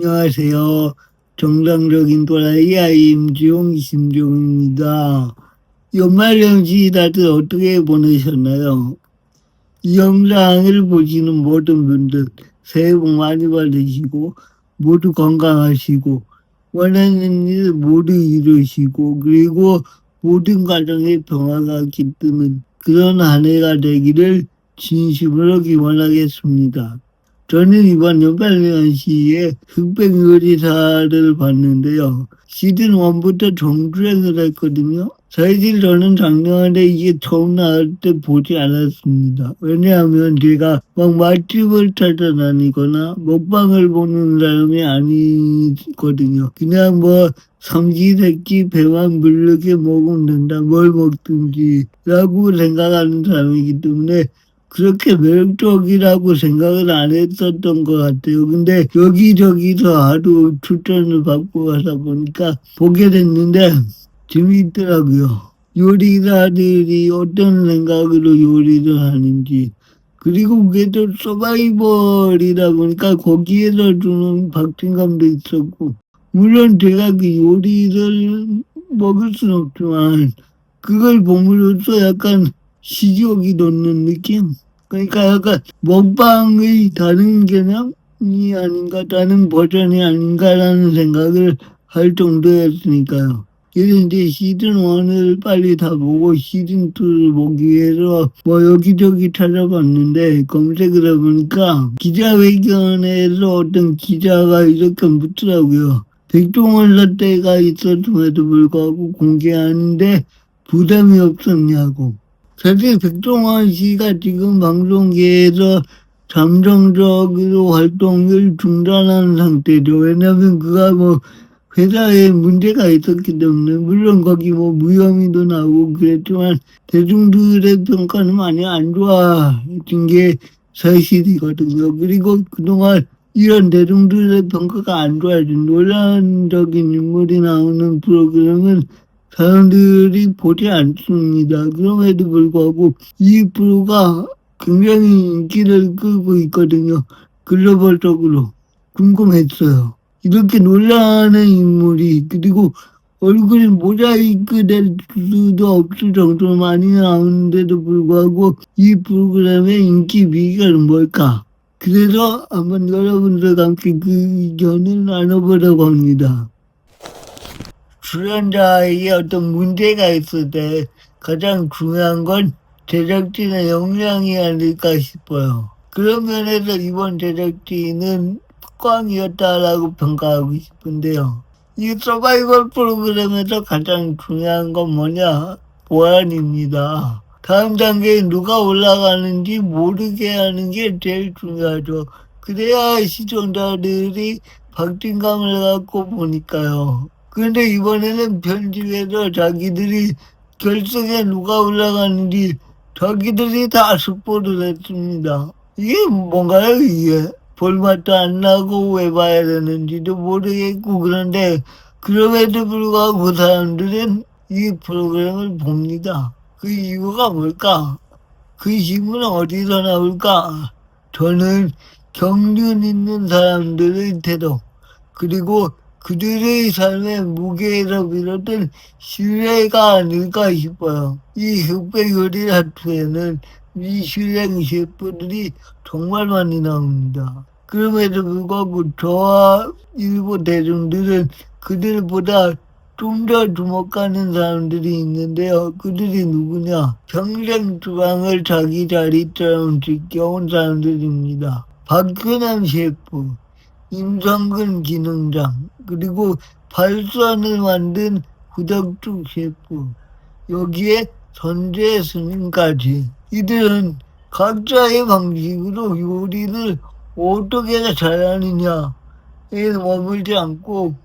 안녕하세요. 정상적인 또라이 임지용 심지용입니다. 연말 연시 다들 어떻게 보내셨나요? 이 영상을 보시는 모든 분들 새해 복 많이 받으시고 모두 건강하시고 원하는 일 모두 이루시고 그리고 모든 가정의 평화가 깃드는 그런 한 해가 되기를 진심으로 기원하겠습니다. 저는 이번 연말연시에 흑백요리사를 봤는데요. 시즌 1부터 정주행을 했거든요. 사실 저는 작년에 이게 처음 나올 때 보지 않았습니다. 왜냐하면 제가 막 맛집을 찾아다니거나 먹방을 보는 사람이 아니거든요. 그냥 뭐 삼시세끼 배만 부르게 먹으면 된다. 뭘 먹든지 라고 생각하는 사람이기 때문에 그렇게 매력적이라고 생각을 안 했었던 것 같아요. 근데 여기저기서 하도 추천을 받고 가다 보니까 보게 됐는데 재미있더라고요. 요리사들이 어떤 생각으로 요리를 하는지 그리고 그게 또 서바이벌이다 보니까 거기에서 주는 박진감도 있었고 물론 제가 그 요리를 먹을 수는 없지만 그걸 보므로써 약간 식욕이 돋는 느낌? 그러니까 약간 먹방의 다른 개념이 아닌가, 다른 버전이 아닌가라는 생각을 할 정도였으니까요. 그래서 이제 시즌 1을 빨리 다 보고 시즌 2를 보기 위해서 뭐 여기저기 찾아봤는데 검색을 해보니까 기자회견에서 어떤 기자가 이렇게 묻더라고요. 백종원 사태가 있었음에도 불구하고 공개하는데 부담이 없었냐고. 사실 백종원 씨가 지금 방송계에서 잠정적으로 활동을 중단한 상태죠. 왜냐하면 그가 뭐 회사에 문제가 있었기 때문에 물론 거기 뭐 무혐의도 나오고 그랬지만 대중들의 평가는 많이 안 좋아진 게 사실이거든요. 그리고 그동안 이런 대중들의 평가가 안 좋아진 논란적인 인물이 나오는 프로그램은 사람들이 보지 않습니다. 그럼에도 불구하고 이 프로가 굉장히 인기를 끌고 있거든요. 글로벌적으로. 궁금했어요. 이렇게 논란의 인물이 그리고 얼굴이 모자이크 될 수도 없을 정도로 많이 나오는데도 불구하고 이 프로그램의 인기 비결은 뭘까? 그래서 한번 여러분들과 함께 그 의견을 나눠보려고 합니다. 출연자에게 어떤 문제가 있을 때 가장 중요한 건 제작진의 역량이 아닐까 싶어요. 그런 면에서 이번 제작진은 꽝이었다라고 평가하고 싶은데요. 이 서바이벌 프로그램에서 가장 중요한 건 뭐냐? 보안입니다. 다음 단계에 누가 올라가는지 모르게 하는 게 제일 중요하죠. 그래야 시청자들이 박진감을 갖고 보니까요. 그런데 이번에는 편집에서 자기들이 결승에 누가 올라가는지 자기들이 다 스포를 했습니다. 이게 뭔가요, 이게? 볼맛도 안 나고 왜 봐야 되는지도 모르겠고 그런데 그럼에도 불구하고 그 사람들은 이 프로그램을 봅니다. 그 이유가 뭘까? 그 질문은 어디서 나올까? 저는 경륜 있는 사람들의 태도 그리고 그들의 삶의 무게에서 비롯된 신뢰가 아닐까 싶어요. 이 흑백 요리 다투에는 미슐랭 셰프들이 정말 많이 나옵니다. 그럼에도 불구하고 저와 일부 대중들은 그들보다 좀 더 주목하는 사람들이 있는데요. 그들이 누구냐? 평생 주방을 자기 자리처럼 지켜온 사람들입니다. 박근남 셰프, 임성근 기능장, 그리고 발산을 만든 구덕죽 셰프, 여기에 선재 스님까지. 이들은 각자의 방식으로 요리를 어떻게 잘하느냐에 머물지 않고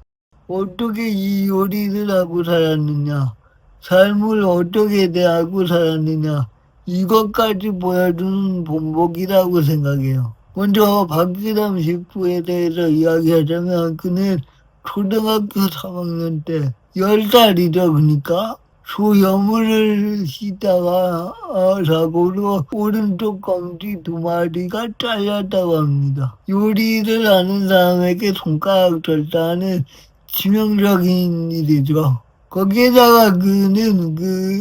어떻게 이 요리를 하고 살았느냐, 삶을 어떻게 대하고 살았느냐, 이것까지 보여주는 본보기라고 생각해요. 먼저 박기남 셰프에 대해서 이야기하자면 그는 초등학교 3학년 때 10살이죠. 그러니까 소여물을 씻다가 사고로 오른쪽 검지 2마리가 잘렸다고 합니다. 요리를 하는 사람에게 손가락 절단은 치명적인 일이죠. 거기에다가 그는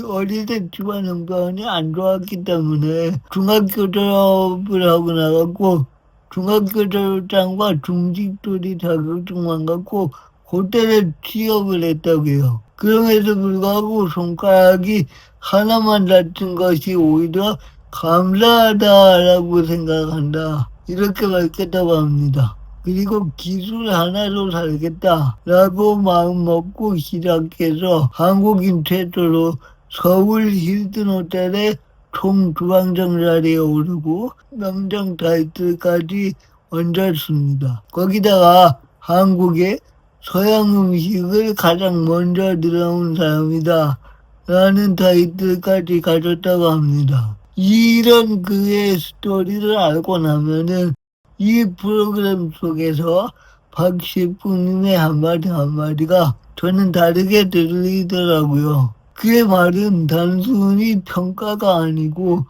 어릴 때 집안 형편이 안 좋았기 때문에 중학교 졸업을 하고 나갔고 중학교 졸업장과 중직돌이 자격증만 갖고 호텔에 취업을 했다고 해요. 그럼에도 불구하고 손가락이 하나만 다친 것이 오히려 감사하다라고 생각한다. 이렇게 밝혔다고 합니다. 그리고 기술 하나로 살겠다라고 마음먹고 시작해서 한국인 최초로 서울 힐튼 호텔에 총 주방장 자리에 오르고 명장 타이틀까지 얹었습니다. 거기다가 한국에 서양 음식을 가장 먼저 들어온 사람이다 라는 타이틀까지 가졌다고 합니다. 이런 그의 스토리를 알고 나면은 이 프로그램 속에서 박 셰프님의 한마디가 저는 다르게 들리더라고요. 그의 말은 단순히 평가가 아니고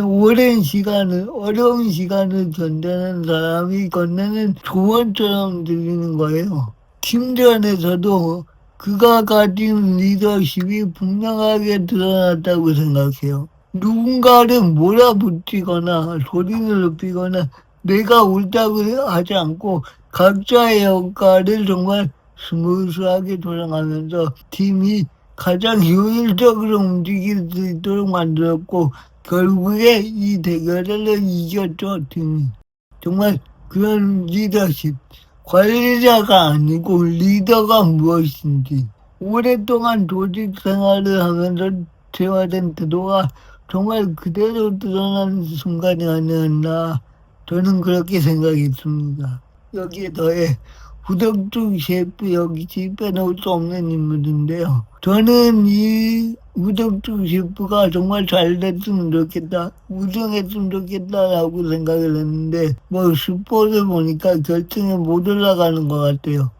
오랜 시간을, 어려운 시간을 견뎌낸 사람이 건네는 조언처럼 들리는 거예요. 팀전에서도 그가 가진 리더십이 분명하게 드러났다고 생각해요. 누군가를 몰아붙이거나 소리를 높이거나 내가 옳다고 하지 않고 각자의 역할을 정말 스무스하게 돌아가면서 팀이 가장 효율적으로 움직일 수 있도록 만들었고 결국에 이 대결을 이겼죠, 팀이. 정말 그런 리더십. 관리자가 아니고 리더가 무엇인지 오랫동안 조직 생활을 하면서 재화된 태도가 정말 그대로 드러나는 순간이 아니었나 저는 그렇게 생각했습니다. 여기에 더해 후덕중 셰프 역시 빼놓을 수 없는 인물인데요. 저는 이 후덕중 셰프가 정말 잘 됐으면 좋겠다, 우승했으면 좋겠다라고 생각을 했는데 스포를 보니까 결승에 못 올라가는 것 같아요.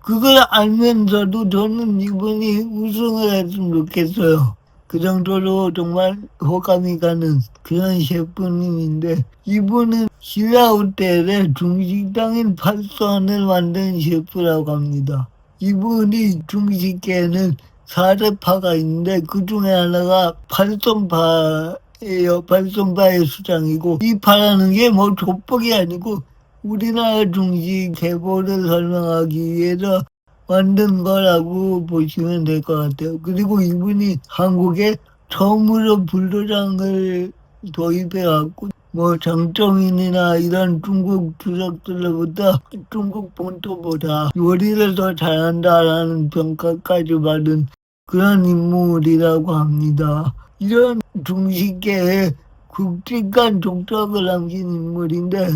그걸 알면서도 저는 이분이 우승을 했으면 좋겠어요. 그 정도로 정말 호감이 가는 그런 셰프님인데 이분은 신라호텔의 중식당인 팔선을 만든 셰프라고 합니다. 이분이 중식계에는 4대파가 있는데 그 중에 하나가 팔선파예요. 팔선파의 수장이고 이 파라는 게 족복이 아니고 우리나라 중식 계보를 설명하기 위해서 만든 거라고 보시면 될 것 같아요. 그리고 이분이 한국에 처음으로 불도장을 도입해갖고 장점인이나 이런 중국 주석들로부터 중국 본토보다 요리를 더 잘한다라는 평가까지 받은 그런 인물이라고 합니다. 이런 중식계에 굵직한 족적을 남긴 인물인데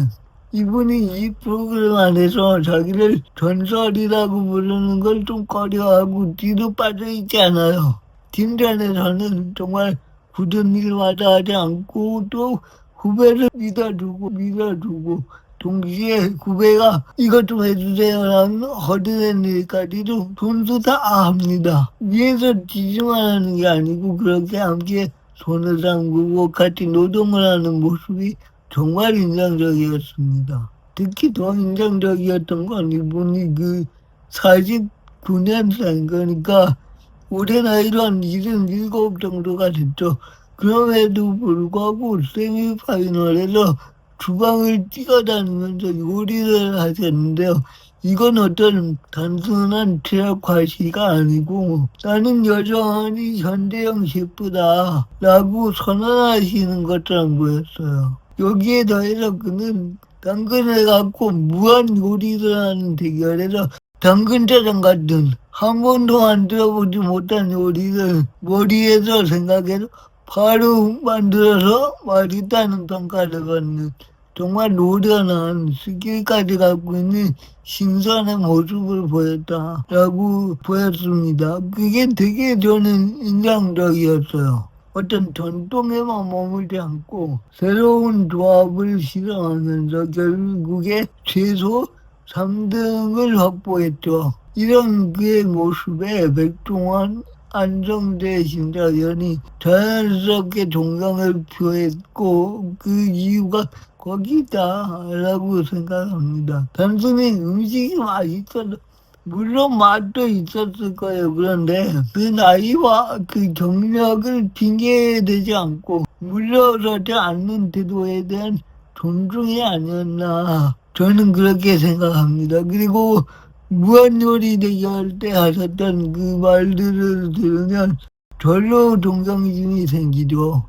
이분이 이 프로그램 안에서 자기를 전설이라고 부르는 걸 좀 꺼려하고 뒤로 빠져있지 않아요. 팀전에서는 정말 굳은 일마다 하지 않고 또 후배를 믿어주고 동시에 후배가 이것 좀 해주세요라는 허드렛 일까지도 손수 다 합니다. 위에서 지시만 하는 게 아니고 그렇게 함께 손을 담그고 같이 노동을 하는 모습이 정말 인상적이었습니다. 특히 더 인상적이었던 건 이분이 49년생, 그러니까 올해 나이로 한 77 정도가 됐죠. 그럼에도 불구하고 세미파이널에서 주방을 뛰어다니면서 요리를 하셨는데요. 이건 어떤 단순한 체력 과시가 아니고 나는 여전히 현대형 셰프다 라고 선언하시는 것처럼 보였어요. 여기에 더해서 그는 당근을 갖고 무한 요리를 하는 대결에서 당근짜장 같은 한 번도 만들어보지 못한 요리를 머리에서 생각해서 바로 만들어서 맛있다는 평가를 받는 정말 노련한 스킬까지 갖고 있는 신선한 모습을 보였다라고 보였습니다. 그게 되게 저는 인상적이었어요. 어떤 전통에만 머물지 않고 새로운 조합을 실험하면서 결국에 최소 3등을 확보했죠. 이런 그의 모습에 백종원, 안성재 심사위원이 자연스럽게 동감을 표했고 그 이유가 거기다라고 생각합니다. 단순히 음식이 맛있어도 물론 맛도 있었을 거예요. 그런데 그 나이와 그 경력을 핑계대지 않고 물러서지 않는 태도에 대한 존중이 아니었나 저는 그렇게 생각합니다. 그리고 무한요리 대결 때 하셨던 그 말들을 들으면 절로 동정심이 생기죠.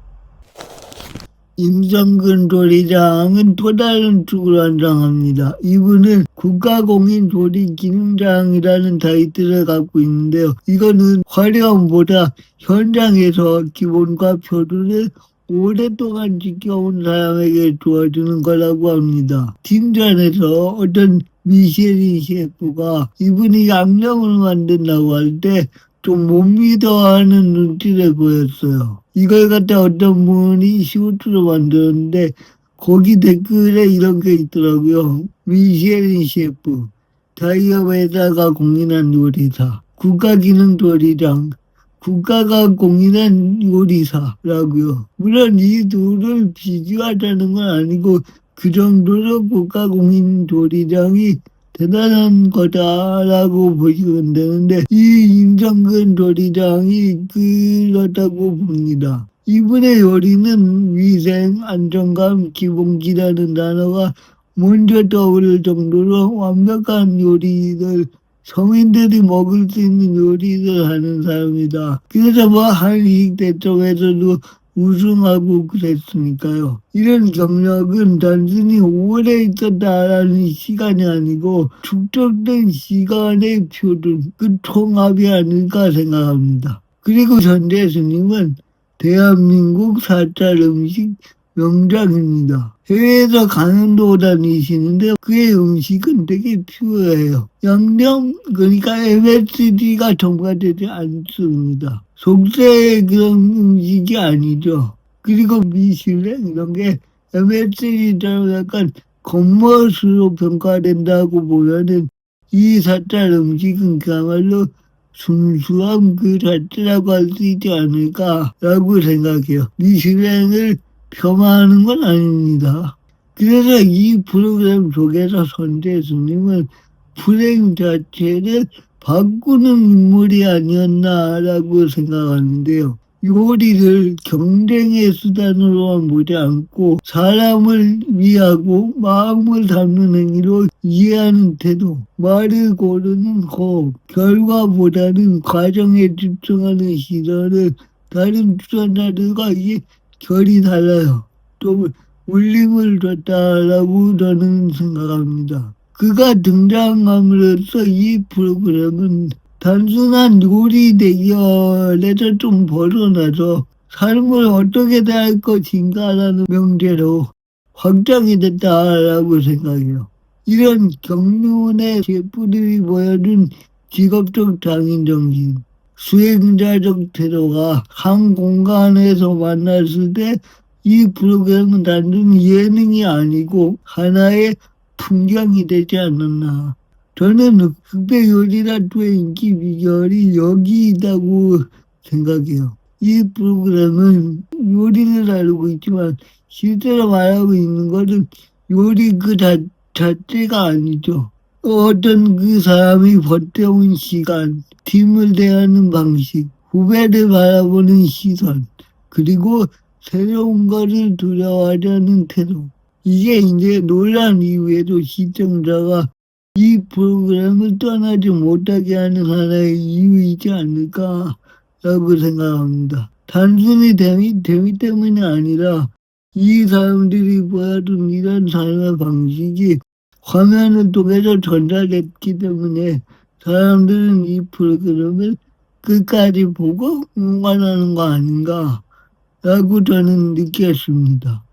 임성근 조리장은 또 다른 축을 완성합니다. 이분은 국가공인조리기능장이라는 타이틀을 갖고 있는데요. 이거는 화려함보다 현장에서 기본과 표준을 오랫동안 지켜온 사람에게 주어지는 거라고 합니다. 팀전에서 어떤 미쉐린 셰프가 이분이 양념을 만든다고 할 때 좀 못 믿어하는 눈치를 보였어요. 이걸 갖다 어떤 분이 쇼트로 만들었는데 거기 댓글에 이런 게 있더라고요. 미쉐린 셰프, 다이어트에다가 공인한 요리사, 국가기능조리장, 국가가 공인한 요리사라고요. 물론 이 둘을 비교하자는 건 아니고 그 정도로 국가공인조리장이 대단한 거다라고 보시면 되는데 이 임성근 조리장이 그렇다고 봅니다. 이분의 요리는 위생, 안정감, 기본기라는 단어가 먼저 떠오를 정도로 완벽한 요리를 서민들이 먹을 수 있는 요리를 하는 사람이다. 그래서 뭐 한식 대첩에서도 우승하고 그랬으니까요. 이런 경력은 단순히 오래 있었다라는 시간이 아니고 축적된 시간의 표준, 그 통합이 아닐까 생각합니다. 그리고 전재수님은 대한민국 사찰 음식 명장입니다. 해외에서 강연도 다니시는데 그의 음식은 되게 퓨어해요. 양념, 그러니까 MSG가 첨가되지 않습니다. 속세의 그런 음식이 아니죠. 그리고 미슐랭 이런 게 MSG처럼 약간 겉멋으로 평가된다고 보면은 이 사찰 음식은 그야말로 순수함 그 자체라고 할 수 있지 않을까라고 생각해요. 미슐랭을 폄하하는 건 아닙니다. 그래서 이 프로그램 속에서 손재수님은 프레임 자체를 바꾸는 인물이 아니었나라고 생각하는데요. 요리를 경쟁의 수단으로만 보지 않고 사람을 위하고 마음을 담는 행위로 이해하는 태도, 말을 고르는 호흡, 결과보다는 과정에 집중하는 시선을 다른 출연자들과 이게 결이 달라요. 또 울림을 줬다라고 저는 생각합니다. 그가 등장함으로써 이 프로그램은 단순한 요리 대결에서 좀 벗어나서 삶을 어떻게 대할 것인가라는 명제로 확장이 됐다라고 생각해요. 이런 경륜의 셰프들이 보여준 직업적 장인정신, 수행자적 태도가 한 공간에서 만났을 때 이 프로그램은 단순히 예능이 아니고 하나의 풍경이 되지 않았나. 저는 흑백 요리라투의 인기 비결이 여기 있다고 생각해요. 이 프로그램은 요리를 알고 있지만 실제로 말하고 있는 것은 요리 그 자체가 아니죠. 어떤 그 사람이 버텨온 시간, 팀을 대하는 방식, 후배를 바라보는 시선, 그리고 새로운 것을 두려워하지 않는 태도. 이게 이제 논란 이후에도 시청자가 이 프로그램을 떠나지 못하게 하는 하나의 이유이지 않을까라고 생각합니다. 단순히 재미 때문이 아니라 이 사람들이 보여준 이런 삶의 방식이 화면을 통해서 전달됐기 때문에 사람들은 이 프로그램을 끝까지 보고 응원하는 거 아닌가라고 저는 느꼈습니다.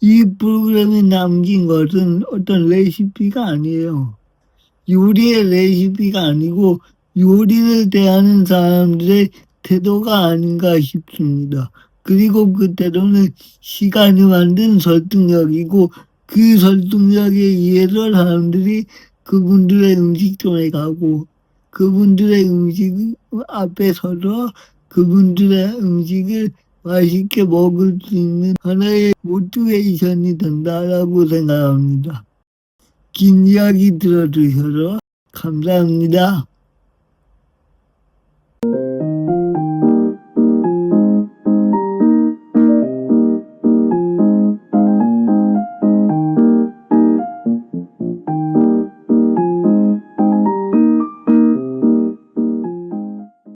이 프로그램이 남긴 것은 어떤 레시피가 아니에요. 요리의 레시피가 아니고 요리를 대하는 사람들의 태도가 아닌가 싶습니다. 그리고 그 태도는 시간이 만든 설득력이고 그 설득력에 의해서 사람들이 그분들의 음식점에 가고 그분들의 음식 앞에 서서 그분들의 음식을 맛있게 먹을 수 있는 하나의 모티베이션이 된다라고 생각합니다. 긴 이야기 들어주셔서 감사합니다.